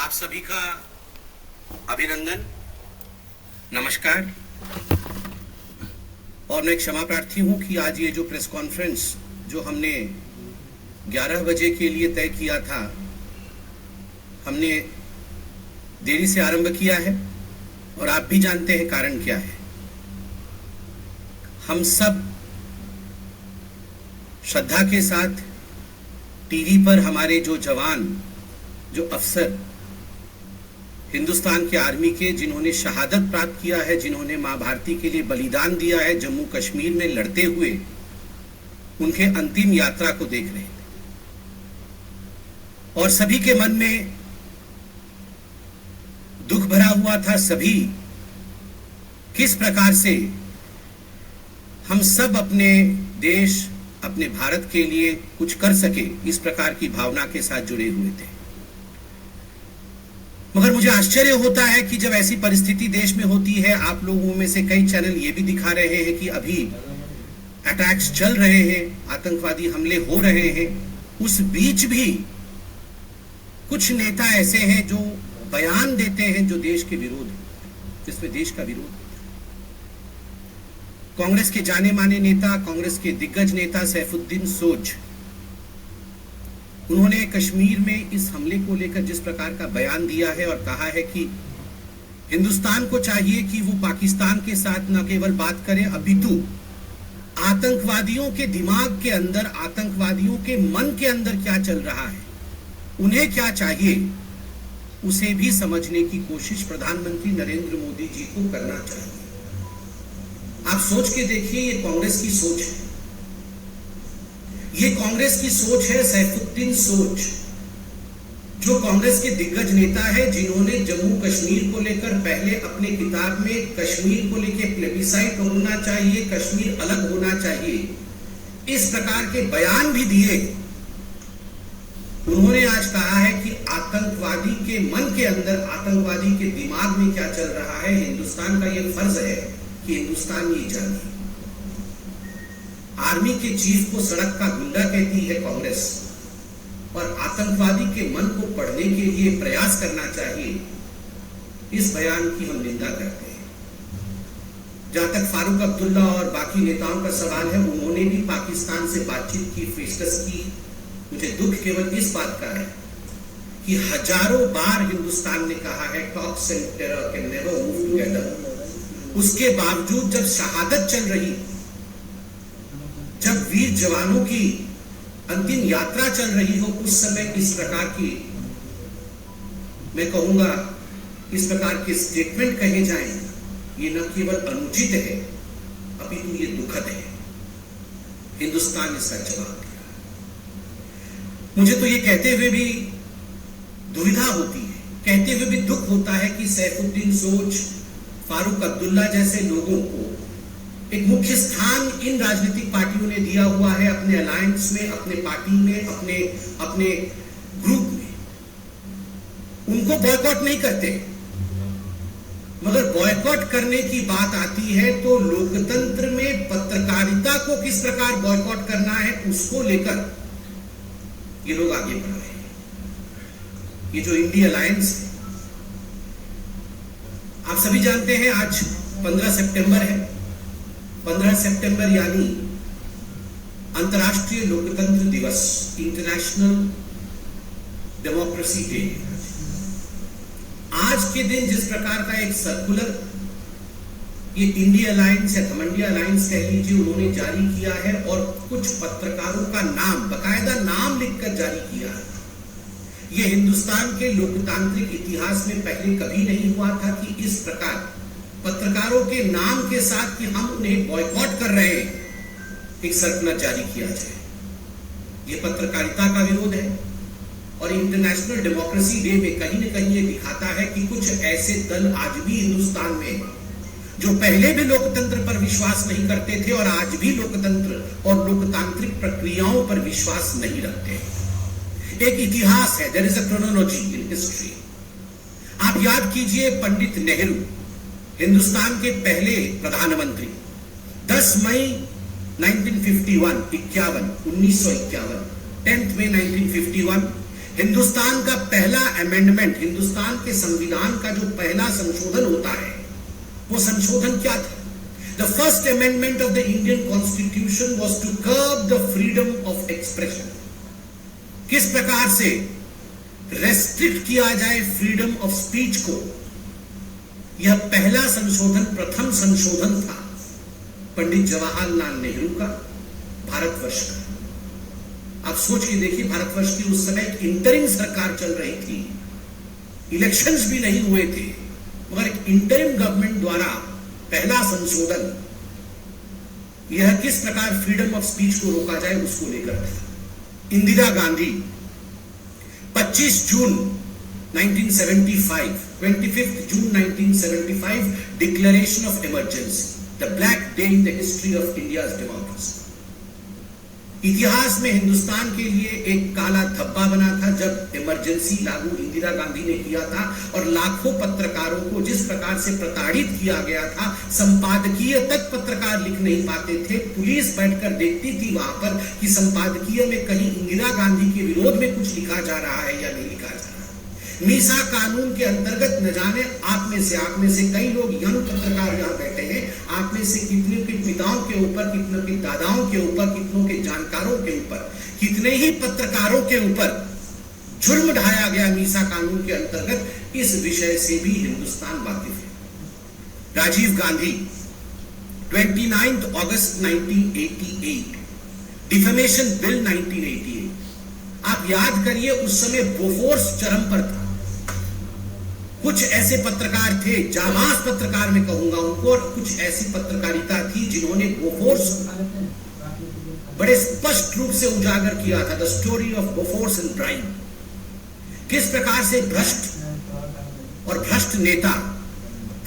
आप सभी का अभिनंदन, नमस्कार। और मैं क्षमा प्रार्थी हूं कि आज ये जो प्रेस कॉन्फ्रेंस जो हमने 11 बजे के लिए तय किया था, हमने देरी से आरंभ किया है और आप भी जानते हैं कारण क्या है। हम सब श्रद्धा के साथ टीवी पर हमारे जो जवान, जो अफसर हिंदुस्तान के आर्मी के, जिन्होंने शहादत प्राप्त किया है, जिन्होंने मां भारती के लिए बलिदान दिया है जम्मू कश्मीर में लड़ते हुए, उनके अंतिम यात्रा को देख रहे थे। और सभी के मन में दुख भरा हुआ था। सभी किस प्रकार से हम सब अपने देश, अपने भारत के लिए कुछ कर सके, इस प्रकार की भावना के साथ जुड़े हुए थे। मगर मुझे आश्चर्य होता है कि जब ऐसी परिस्थिति देश में होती है, आप लोगों में से कई चैनल ये भी दिखा रहे हैं कि अभी अटैक्स चल रहे हैं, आतंकवादी हमले हो रहे हैं, उस बीच भी कुछ नेता ऐसे हैं जो बयान देते हैं जो देश के विरोध, जिसमें देश का विरोध। कांग्रेस के जाने माने नेता, कांग्रेस के दिग्गज नेता सैफुद्दीन सोज, उन्होंने कश्मीर में इस हमले को लेकर जिस प्रकार का बयान दिया है और कहा है कि हिंदुस्तान को चाहिए कि वो पाकिस्तान के साथ न केवल बात करे, अपितु आतंकवादियों के दिमाग के अंदर, आतंकवादियों के मन के अंदर क्या चल रहा है, उन्हें क्या चाहिए, उसे भी समझने की कोशिश प्रधानमंत्री नरेंद्र मोदी जी को करना चाहिए। आप सोच के देखिए, ये कांग्रेस की सोच है, ये कांग्रेस की सोच है। सैफुद्दीन सोज जो कांग्रेस के दिग्गज नेता है, जिन्होंने जम्मू कश्मीर को लेकर पहले अपने किताब में कश्मीर को लेकर प्लेबिसाइट होना चाहिए, कश्मीर अलग होना चाहिए, इस प्रकार के बयान भी दिए। उन्होंने आज कहा है कि आतंकवादी के मन के अंदर, आतंकवादी के दिमाग में क्या चल रहा है, हिंदुस्तान का यह फर्ज है कि हिंदुस्तान ये जाने। आर्मी के चीफ को सड़क का गुंडा कहती है कांग्रेस, और आतंकवादी के मन को पढ़ने के लिए प्रयास करना चाहिए, इस बयान की हम निंदा करते हैं। जहां तक फारूक अब्दुल्ला और बाकी नेताओं का सवाल है, उन्होंने भी पाकिस्तान से बातचीत की, पेशकश की। मुझे दुख केवल इस बात का है कि हजारों बार हिंदुस्तान ने कहा है talks and terror can never move together. उसके बावजूद जब शहादत चल रही, जब वीर जवानों की अंतिम यात्रा चल रही हो, उस समय इस प्रकार की, मैं कहूंगा, इस प्रकार के स्टेटमेंट कहे जाएं, ये न केवल अनुचित है, अपितु ये दुखद है। हिंदुस्तान इसका जवाब दिया। मुझे तो ये कहते हुए भी दुविधा होती है, कहते हुए भी दुख होता है कि सैफुद्दीन सोज, फारूक अब्दुल्ला जैसे लोगों को एक मुख्य स्थान इन राजनीतिक पार्टियों ने दिया हुआ है, अपने अलायंस में, अपने पार्टी में, अपने ग्रुप में। उनको बॉयकॉट नहीं करते, मगर बॉयकॉट करने की बात आती है तो लोकतंत्र में पत्रकारिता को किस प्रकार बॉयकॉट करना है, उसको लेकर ये लोग आगे बढ़ रहे हैं। ये जो इंडिया अलायंस है, आप सभी जानते हैं आज 15 सितंबर है। 15 सितंबर यानी अंतर्राष्ट्रीय लोकतंत्र दिवस, इंटरनेशनल डेमोक्रेसी डे। आज के दिन जिस प्रकार का एक सर्कुलर ये इंडिया अलायंस या घमंडिया अलायंस कह लीजिए, उन्होंने जारी किया है और कुछ पत्रकारों का नाम, बकायदा नाम लिखकर जारी किया है। ये हिंदुस्तान के लोकतांत्रिक इतिहास में पहले कभी नहीं हुआ था कि इस प्रकार पत्रकारों के नाम के साथ कि हम उन्हें बॉयकॉट कर रहे हैं, एक सर्कुलर जारी किया जाए। ये पत्रकारिता का विरोध है। और इंटरनेशनल डेमोक्रेसी डे में कहीं न कहीं ये दिखाता है कि कुछ ऐसे दल आज भी हिंदुस्तान में, जो पहले भी लोकतंत्र पर विश्वास नहीं करते थे और आज भी लोकतंत्र और लोकतांत्रिक प्रक्रियाओं पर विश्वास नहीं रखते। एक इतिहास है, there is a chronology in history. आप याद कीजिए, पंडित नेहरू हिंदुस्तान के पहले प्रधानमंत्री, 10 मई 1951, 10 मई 1951, हिंदुस्तान का पहला अमेंडमेंट, हिंदुस्तान के संविधान का जो पहला संशोधन होता है, वो संशोधन क्या था? The first amendment of the Indian Constitution was to curb the freedom of expression. किस प्रकार से रेस्ट्रिक्ट किया जाए फ्रीडम ऑफ स्पीच को, यह पहला संशोधन, प्रथम संशोधन था पंडित जवाहरलाल नेहरू का, भारतवर्ष का। आप सोच के देखिए, भारतवर्ष की उस समय एक इंटरिम सरकार चल रही थी, इलेक्शंस भी नहीं हुए थे, मगर एक इंटरिम गवर्नमेंट द्वारा पहला संशोधन, यह किस प्रकार फ्रीडम ऑफ स्पीच को रोका जाए उसको लेकर था। इंदिरा गांधी 25 जून 1975, 25 जून 1975 declaration of emergency, the black day in the history of India's democracy. इतिहास में हिंदुस्तान के लिए एक काला धब्बा बना था जब इमरजेंसी लागू इंदिरा गांधी ने किया था, और लाखों पत्रकारों को जिस प्रकार से प्रताड़ित किया गया था, संपादकीय तक पत्रकार लिख नहीं पाते थे। पुलिस बैठकर देखती थी वहां पर कि संपादकीय में कहीं इंदिरा गांधी के विरोध में कुछ लिखा जा रहा है या नहीं लिखा जा रहा। मीसा कानून के अंतर्गत न जाने आप में से कई लोग यंग पत्रकार यहां बैठे हैं, आप में से कितने के पिताओं के ऊपर, कितनों के दादाओं के ऊपर, कितनों के जानकारों के ऊपर, कितने ही पत्रकारों के ऊपर जुर्म ढाया गया मीसा कानून के अंतर्गत। इस विषय से भी हिंदुस्तान वाकिफ है। राजीव गांधी 29 अगस्त 1988, डिफेमेशन बिल 1988, आप याद करिए उस समय बोफोर्स चरम पर था। कुछ ऐसे पत्रकार थे, जाबाज पत्रकार मैं कहूंगा उनको, और कुछ ऐसी पत्रकारिता थी जिन्होंने बोफोर्स बड़े स्पष्ट रूप से उजागर किया था, the story of Bofors and ब्राइन। किस प्रकार से भ्रष्ट और भ्रष्ट नेता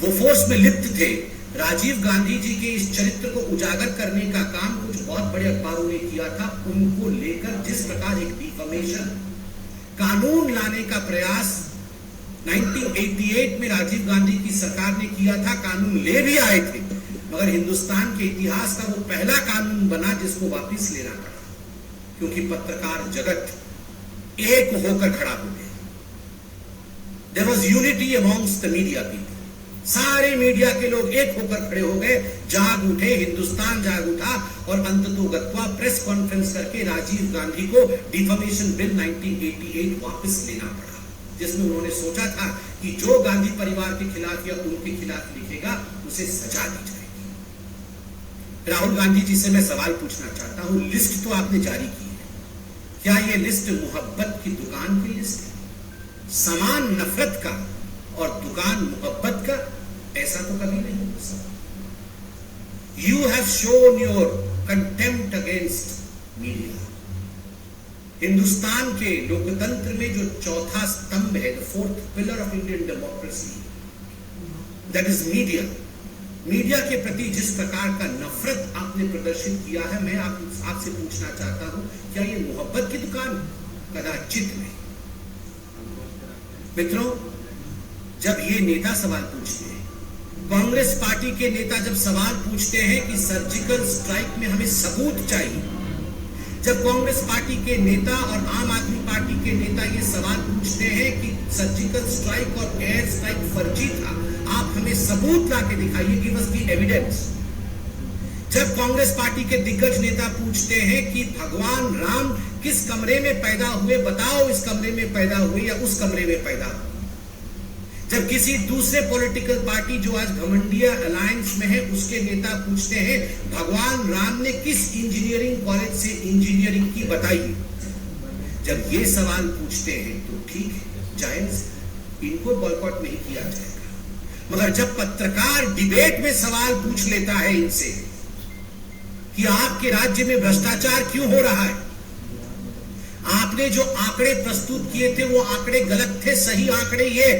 बोफोर्स में लिप्त थे। राजीव गांधी जी के इस चरित्र को उजागर करने का काम कुछ बहुत बड़े अखबारों ने किया था। उनको लेकर जिस प्रकार एक डिफेमेशन कानून लाने का प्रयास 1988 में राजीव गांधी की सरकार ने किया था, कानून ले भी आए थे, मगर हिंदुस्तान के इतिहास का वो पहला कानून बना जिसको वापस लेना पड़ा, क्योंकि पत्रकार जगत एक होकर खड़ा हो गया। There was unity amongst the media people. सारे मीडिया के लोग एक होकर खड़े हो गए, जाग उठे, हिंदुस्तान जाग उठा, और अंततोगत्वा प्रेस कॉन्फ्रेंस करके राजीव गांधी को डिफेमेशन बिल 1988 वापस लेना पड़ा, जिसमें उन्होंने सोचा था कि जो गांधी परिवार के खिलाफ या उनके खिलाफ लिखेगा उसे सजा दी जाएगी। राहुल गांधी जी से मैं सवाल पूछना चाहता हूं, लिस्ट तो आपने जारी की है, क्या यह लिस्ट मोहब्बत की दुकान की लिस्ट है? सामान नफरत का और दुकान मोहब्बत का? ऐसा तो कभी नहीं हो सकता। You have shown your contempt against media. Hindustan के लोकतंत्र में जो चौथा स्तंभ है, the fourth pillar of Indian democracy, that is media. Media के प्रति जिस प्रकार का नफरत आपने प्रदर्शित किया है, मैं आपसे पूछना चाहता हूं, क्या ये मोहब्बत की दुकान? कदाचित नहीं। मित्रों, जब ये नेता सवाल पूछते हैं, कांग्रेस पार्टी के नेता जब सवाल पूछते हैं कि सर्जिकल स्ट्राइक में हमें सबूत चाहिए, जब कांग्रेस पार्टी के नेता और आम आदमी पार्टी के नेता ये सवाल पूछते हैं कि सर्जिकल स्ट्राइक और एयर स्ट्राइक फर्जी था, आप हमें सबूत ला के दिखाइए, गिव अस द एविडेंस। जब कांग्रेस पार्टी के दिग्गज नेता पूछते हैं कि भगवान राम किस कमरे में पैदा हुए, बताओ इस कमरे में पैदा हुए या उस कमरे में पैदा हुए। जब किसी दूसरे पॉलिटिकल पार्टी जो आज घमंडिया अलायंस में है उसके नेता पूछते हैं भगवान राम ने किस इंजीनियरिंग कॉलेज से इंजीनियरिंग की, बताइए। जब ये सवाल पूछते हैं तो ठीक है, जायज, इनको बॉयकॉट नहीं किया जाएगा। मगर जब पत्रकार डिबेट में सवाल पूछ लेता है इनसे कि आपके राज्य में भ्रष्टाचार क्यों हो रहा है, आपने जो आंकड़े प्रस्तुत किए थे वो आंकड़े गलत थे, सही आंकड़े ये,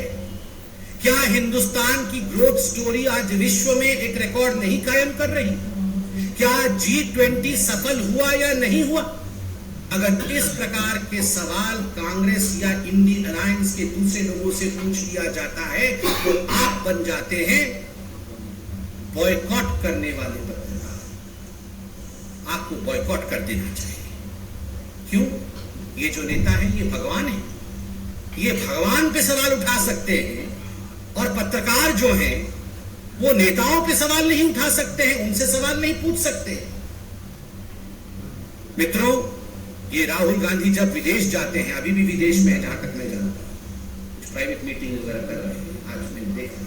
क्या हिंदुस्तान की ग्रोथ स्टोरी आज विश्व में एक रिकॉर्ड नहीं कायम कर रही? क्या G20 सफल हुआ या नहीं हुआ? अगर इस प्रकार के सवाल कांग्रेस या इंडियन अलायंस के दूसरे लोगों से पूछ लिया जाता है तो आप बन जाते हैं बॉयकॉट करने वाले पत्रकार। आपको बॉयकॉट कर देना चाहिए। क्यों? ये जो नेता है ये भगवान है। ये भगवान पे सवाल उठा सकते हैं और पत्रकार जो हैं वो नेताओं पे सवाल नहीं उठा सकते हैं, उनसे सवाल नहीं पूछ सकते। मित्रों, ये राहुल गांधी जब विदेश जाते हैं, अभी भी विदेश में है जहां तक मैं जानता हूं, कुछ प्राइवेट मीटिंग वगैरह कर रहे हैं, आज मैंने देखा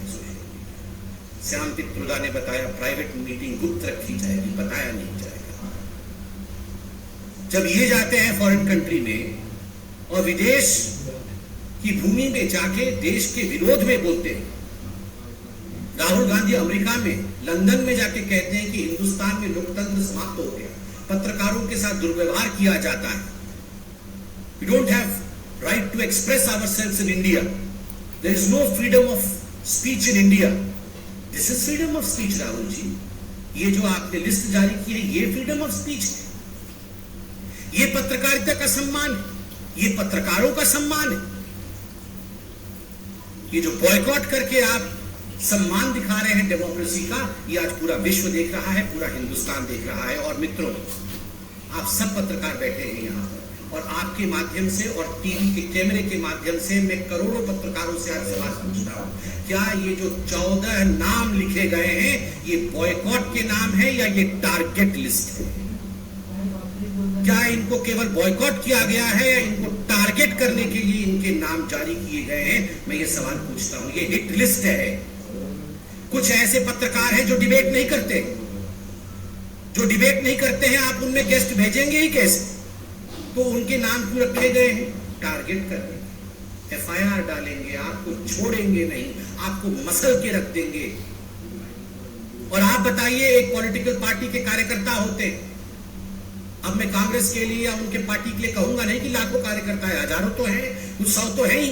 श्याम पित्रोदा ने बताया प्राइवेट मीटिंग गुप्त रखी जाएगी, बताया नहीं जाएगा। जब ये जाते हैं फॉरेन कंट्री में और विदेश की भूमि में जाके देश के विरोध में बोलते हैं, राहुल गांधी अमेरिका में लंदन में जाके कहते हैं कि हिंदुस्तान में लोकतंत्र समाप्त हो गया, पत्रकारों के साथ दुर्व्यवहार किया जाता है, we don't have right to express ourselves in India, there is no freedom of speech in India। This is freedom of speech, Rahul ji. ये जो आपने लिस्ट जारी की है, ये फ्रीडम ऑफ स्पीच है, ये पत्रकारिता का सम्मान है, ये पत्रकारों का सम्मान है। ये जो बॉयकॉट करके आप सम्मान दिखा रहे हैं डेमोक्रेसी का, ये आज पूरा विश्व देख रहा है, पूरा हिंदुस्तान देख रहा है। और मित्रों, आप सब पत्रकार बैठे हैं यहाँ पर, और आपके माध्यम से और टीवी के कैमरे के माध्यम से मैं करोड़ों पत्रकारों से आज सवाल पूछता हूँ, क्या ये जो 14 नाम लिखे गए हैं, ये बॉयकॉट के नाम है या ये टारगेट लिस्ट है? क्या इनको केवल बॉयकॉट किया गया है या इनको टारगेट करने के लिए इनके नाम जारी किए गए हैं? मैं ये सवाल पूछता हूँ। ये हिट लिस्ट है। कुछ ऐसे पत्रकार हैं जो डिबेट नहीं करते, जो डिबेट नहीं करते हैं, आप उनमें गेस्ट भेजेंगे ही कैसे? तो उनके नाम क्यों रखे गए हैं? टारगेट करेंगे, एफआईआर डालेंगे, आपको छोड़ेंगे नहीं, आपको मसल के रख देंगे। और आप बताइए, एक पॉलिटिकल पार्टी के कार्यकर्ता होते, अब मैं कांग्रेस के लिए या उनके पार्टी के लिए कहूंगा नहीं कि लाखों कार्यकर्ता है, हजारों तो हैं, कुछ सौ तो है ही।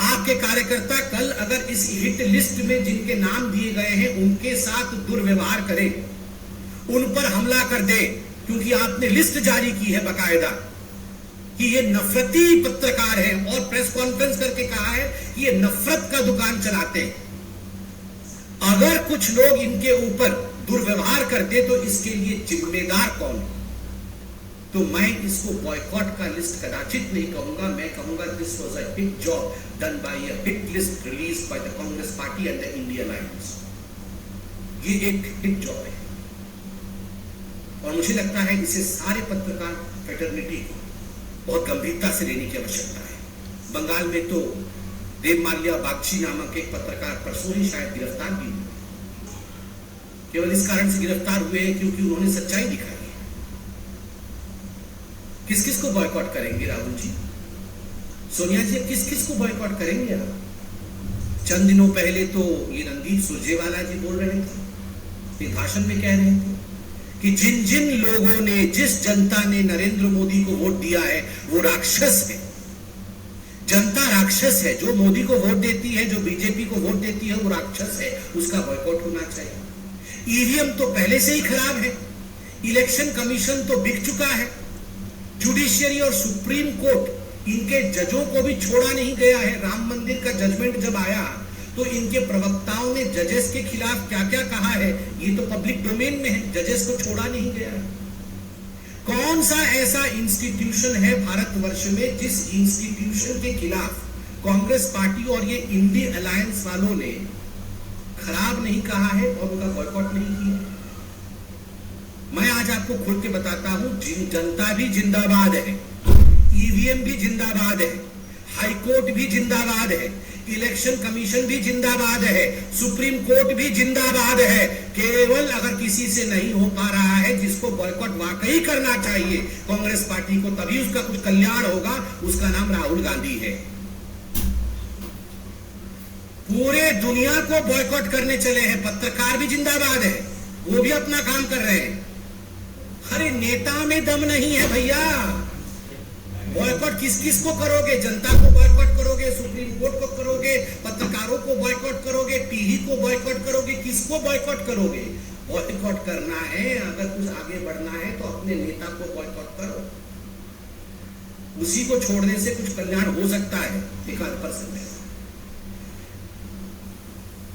आपके कार्यकर्ता कल अगर इस हिट लिस्ट में जिनके नाम दिए गए हैं उनके साथ दुर्व्यवहार करें, उन पर हमला कर दे, क्योंकि आपने लिस्ट जारी की है बकायदा कि ये नफरती पत्रकार है, और प्रेस कॉन्फ्रेंस करके कहा है कि ये नफरत का दुकान चलाते हैं। अगर कुछ लोग इनके ऊपर दुर्व्यवहार करते तो इसके लिए जिम्मेदार कौन? तो मैं इसको बॉयकॉट का लिस्ट कदाचित नहीं कहूंगा, मैं कहूंगा this was a hit job done by a hit list released by the Congress party and the India alliance. ये एक हिट जॉब है, और मुझे लगता है इसे सारे पत्रकार फ्रेटर्निटी को बहुत गंभीरता से लेने की आवश्यकता है। बंगाल में तो देवमाल्या बागची नामक एक पत्रकार परसों ही शायद गिरफ्तार भी हुए, केवल इस कारण से गिरफ्तार हुए हैं क्योंकि उन्होंने सच्चाई दिखाई है। किस किस को बॉयकॉट करेंगे राहुल जी? सोनिया जी किस किस को बॉयकॉट करेंगे आप? चंद दिनों पहले तो ये रणदीप सुरजेवाला जी बोल रहे थे, एक भाषण में कह रहे थे कि जिन जिन लोगों ने, जिस जनता ने नरेंद्र मोदी को वोट दिया है वो राक्षस है। जनता राक्षस है, जो मोदी को वोट देती है, जो बीजेपी को वोट देती है वो राक्षस है, उसका बॉयकॉट होना चाहिए। ईवीएम तो पहले से ही खराब है, इलेक्शन कमीशन तो बिक चुका है, जुडिशियरी और सुप्रीम कोर्ट इनके जजों को भी छोड़ा नहीं गया है। राम मंदिर का जजमेंट जब आया तो इनके प्रवक्ताओं ने जजेस के खिलाफ क्या क्या कहा है, ये तो पब्लिक डोमेन में है, जजेस को छोड़ा नहीं गया है। कौन सा ऐसा इंस्टीट्यूशन है भारतवर्ष में जिस इंस्टीट्यूशन के खिलाफ कांग्रेस पार्टी और ये इंडी अलायंस वालों ने खराब नहीं कहा है और उनका बॉयकॉट नहीं किया? मैं आज आपको खुल के बताता हूं, जनता भी जिंदाबाद है, ईवीएम भी जिंदाबाद है, हाई कोर्ट भी जिंदाबाद है, इलेक्शन कमीशन भी जिंदाबाद है, सुप्रीम कोर्ट भी जिंदाबाद है। केवल अगर किसी से नहीं हो पा रहा है, जिसको बॉयकॉट वाकई करना चाहिए कांग्रेस पार्टी को, तभी उसका कुछ कल्याण होगा, उसका नाम राहुल गांधी है। पूरे दुनिया को बॉयकॉट करने चले हैं, पत्रकार भी जिंदाबाद है, वो भी अपना काम कर रहे हैं। अरे नेता में दम नहीं है भैया। बॉयकॉट किस किस को करोगे? जनता को बॉयकॉट करोगे, सुप्रीम कोर्ट को करोगे, पत्रकारों को बॉयकॉट करोगे, टीवी को बॉयकॉट करोगे, किसको बॉयकॉट करोगे? बॉयकॉट करना है, अगर कुछ आगे बढ़ना है तो अपने नेता को बॉयकॉट करो, उसी को छोड़ने से कुछ कल्याण हो सकता है एकाध परसेंट।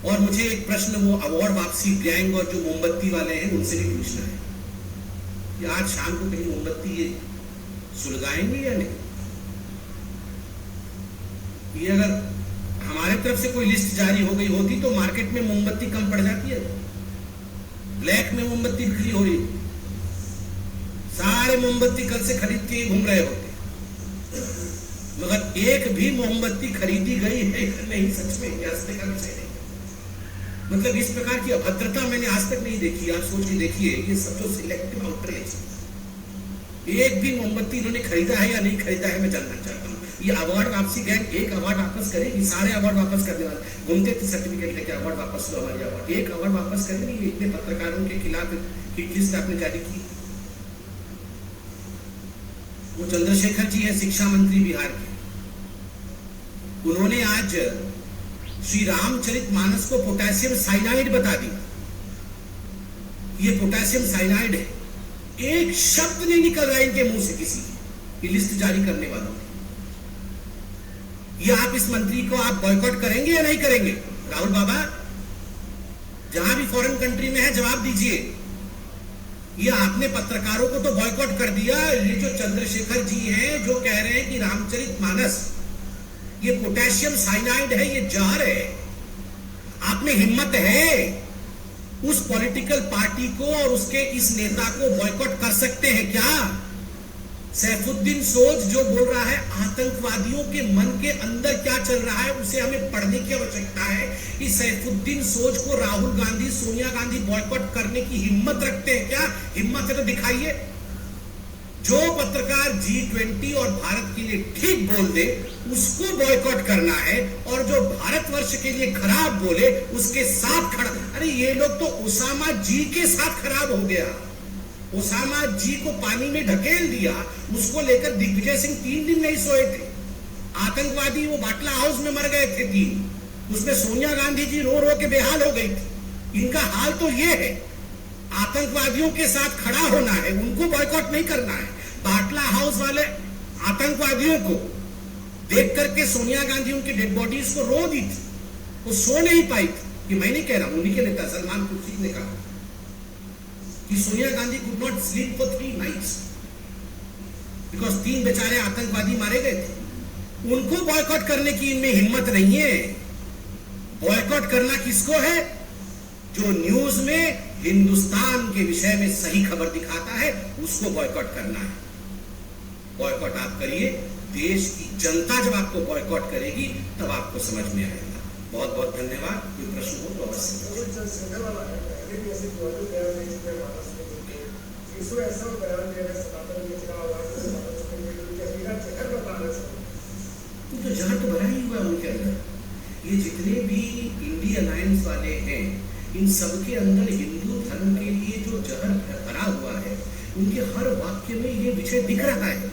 और मुझे एक प्रश्न वो अवार्ड वापसी गैंग और जो मोमबत्ती वाले हैं उनसे भी पूछना है कि आज शाम को कहीं मोमबत्ती ये सुलगाएंगे या नहीं? ये अगर हमारे तरफ से कोई लिस्ट जारी हो गई होती तो मार्केट में मोमबत्ती कम पड़ जाती है, ब्लैक में मोमबत्ती बिक्री हो रही, सारे मोमबत्ती कल से खरीद के घूम रहे होते, मगर एक भी मोमबत्ती खरीदी गई है नहीं, सच में हंसने का विषय नहीं। मतलब इस प्रकार की अभद्रता मैंने आज तक नहीं देखी। आप सोच के देखिए, ये सब तो सिलेक्टिव आउटरीच, एक भी मोमबत्ती इन्होंने खरीदा है या नहीं खरीदा है मैं जानना चाहता हूँ। ये अवार्ड वापसी गैंग एक अवार्ड वापस करेगी, सारे अवार्ड वापस करने वाले घूमते थे सर्टिफिकेट लेके, अवार्ड वापस लो, हमारी अवार्ड, एक अवार्ड वापस करेंगे। इतने पत्रकारों के खिलाफ हिट लिस्ट आपने जारी की। वो चंद्रशेखर जी है शिक्षा मंत्री बिहार के, उन्होंने आज श्री रामचरितमानस को पोटेशियम साइनाइड बता दिया। ये पोटेशियम साइनाइड है, एक शब्द नहीं निकल रहा इनके मुंह से किसी की लिस्ट जारी करने वालों की। ये आप इस मंत्री को आप बॉयकॉट करेंगे या नहीं करेंगे? राहुल बाबा, जहां भी फॉरेन कंट्री में है जवाब दीजिए। ये आपने पत्रकारों को तो बॉयकॉट कर दिया, ये जो चंद्रशेखर जी हैं जो कह रहे हैं कि रामचरितमानस ये पोटेशियम साइनाइड है, ये जहर है, आपने हिम्मत है उस पॉलिटिकल पार्टी को और उसके इस नेता को बॉयकॉट कर सकते हैं क्या? सैफुद्दीन सोज जो बोल रहा है आतंकवादियों के मन के अंदर क्या चल रहा है उसे हमें पढ़ने की आवश्यकता है कि सैफुद्दीन सोज को राहुल गांधी, सोनिया गांधी बॉयकॉट करने की हिम्मत रखते हैं क्या? हिम्मत है तो दिखाइए। जो पत्रकार G20 और भारत के लिए ठीक बोल दे उसको बॉयकॉट करना है, और जो भारतवर्ष के लिए खराब बोले उसके साथ खड़ा। अरे ये लोग तो ओसामा जी के साथ खराब हो गया, ओसामा जी को पानी में ढकेल दिया, उसको लेकर दिग्विजय सिंह 3 दिन नहीं सोए थे। आतंकवादी वो बाटला हाउस में मर गए थे 3, उसमें सोनिया गांधी जी रो रो के बेहाल हो गई थी। इनका हाल तो ये है, आतंकवादियों के साथ खड़ा होना है, उनको बॉयकॉट नहीं करना है। बाटला हाउस वाले आतंकवादियों को देख करके सोनिया गांधी उनकी डेड बॉडीज को रो दी थी, वो सो नहीं पाई थी। कि मैं नहीं कह रहा हूं, उन्हीं के नेता सलमान खुर्शीद ने कहा कि Sonia Gandhi could not sleep for 3 nights because 3 बेचारे आतंकवादी मारे गए थे। उनको बॉयकॉट करने की इनमें हिम्मत नहीं है। बॉयकॉट करना किसको है? जो न्यूज में हिंदुस्तान के विषय में सही खबर दिखाता है उसको बॉयकॉट करना है। बॉयकॉट आप करिए, देश की जनता जब आपको बॉयकॉट करेगी तब आपको समझ में आएगा। बहुत बहुत धन्यवाद। कोई प्रश्न हो तो अवश्य। तो जहां तो बना ही हुआ उनके अंदर। ये जितने भी इंडी अलायंस वाले हैं इन सबके अंदर हिंदू धर्म के लिए जो जहर भरा हुआ है उनके हर वाक्य में ये विषय दिख रहा है।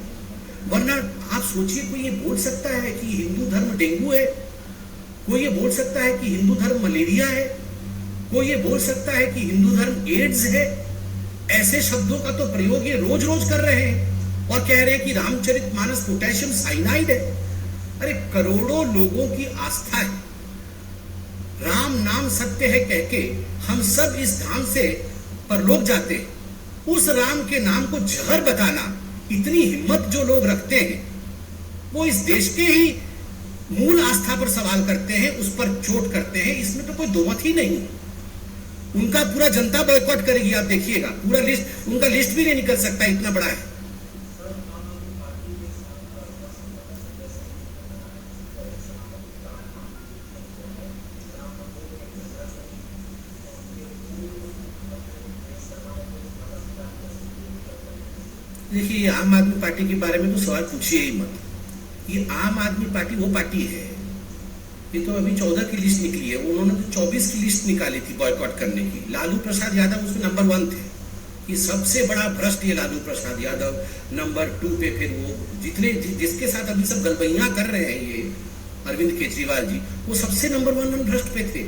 वरना आप सोचिए, कोई ये बोल सकता है कि हिंदू धर्म डेंगू है? कोई ये बोल सकता है कि हिंदू धर्म मलेरिया है? कोई ये बोल सकता है कि हिंदू धर्म एड्स है? ऐसे शब्दों का तो प्रयोग ये रोज रोज कर रहे हैं और कह रहे हैं कि रामचरितमानस पोटेशियम साइनाइड है। अरे करोड़ों लोगों की आस्था है, राम नाम सत्य है कह के हम सब इस धाम से परलोक जाते हैं। उस राम के नाम को जहर बताना, इतनी हिम्मत जो लोग रखते हैं वो इस देश के ही मूल आस्था पर सवाल करते हैं, उस पर चोट करते हैं। इसमें तो कोई दो मत ही नहीं। उनका पूरा जनता बॉयकॉट करेगी, आप देखिएगा। पूरा लिस्ट, उनका लिस्ट भी नहीं निकल सकता, इतना बड़ा है। देखिए, आम आदमी पार्टी के बारे में तो सवाल पूछिए ही मत। ये आम आदमी पार्टी वो पार्टी है, ये तो अभी 14 की लिस्ट निकली है, उन्होंने तो 24 की लिस्ट निकाली थी बॉयकॉट करने की। लालू प्रसाद यादव उसमें नंबर 1 थे। ये सबसे बड़ा भ्रष्ट ये लालू प्रसाद यादव नंबर 2 पे। फिर वो जितने जिसके साथ अभी सब गलबैया कर रहे हैं ये अरविंद केजरीवाल जी, वो सबसे नंबर 1 भ्रष्ट पे थे।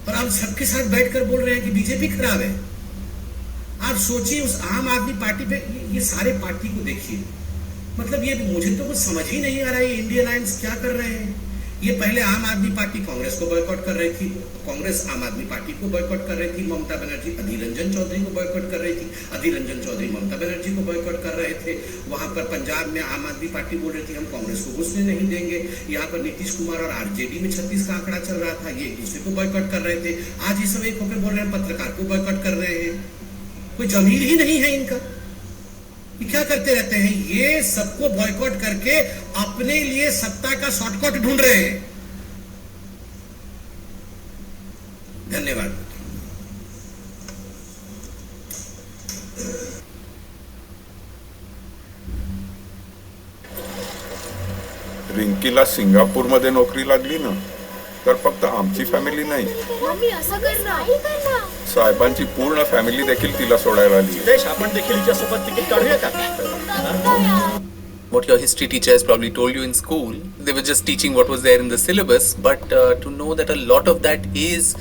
और अब सबके साथ बैठकर बोल रहे हैं कि बीजेपी खराब है। आप सोचिए, उस आम आदमी पार्टी पे ये सारे पार्टी को देखिए। मतलब ये मुझे तो कुछ समझ ही नहीं आ रहा है, ये इंडियन अलायंस क्या कर रहे हैं। ये पहले आम आदमी पार्टी कांग्रेस को बॉयकॉट कर रही थी, कांग्रेस आम आदमी पार्टी को बॉयकॉट कर रही थी, ममता बनर्जी अधीर रंजन चौधरी को बॉयकॉट कर रही थी, अधीर रंजन चौधरी ममता बनर्जी को बॉयकॉट कर रहे थे। वहां पर पंजाब में आम आदमी पार्टी बोल रही थी हम कांग्रेस को घुसने नहीं देंगे। यहाँ पर नीतीश कुमार और आरजेडी में 36 का आंकड़ा चल रहा था, ये एक दूसरे को बॉयकॉट कर रहे थे। आज ये सब एक होकर बोल रहे हैं पत्रकार को बॉयकॉट कर रहे हैं। कोई जमीर ही नहीं है इनका, ये क्या करते रहते हैं? ये सबको बॉयकॉट करके अपने लिए सत्ता का शॉर्टकट ढूंढ रहे हैं। धन्यवाद। रिंकीला सिंगापूरमध्ये नोकरी लागली ना, तर फक्त आमची फॅमिली नाही, मम्मी असं कर ना. साहेबांची पूर्ण फॅमिली देखील तिला सोडायला आली. देश आपण देखील हिच्यासोबत तिकीट काढूया का? What your history teacher has probably told you in school, they were just teaching what was there in the syllabus, but to know that a lot of that is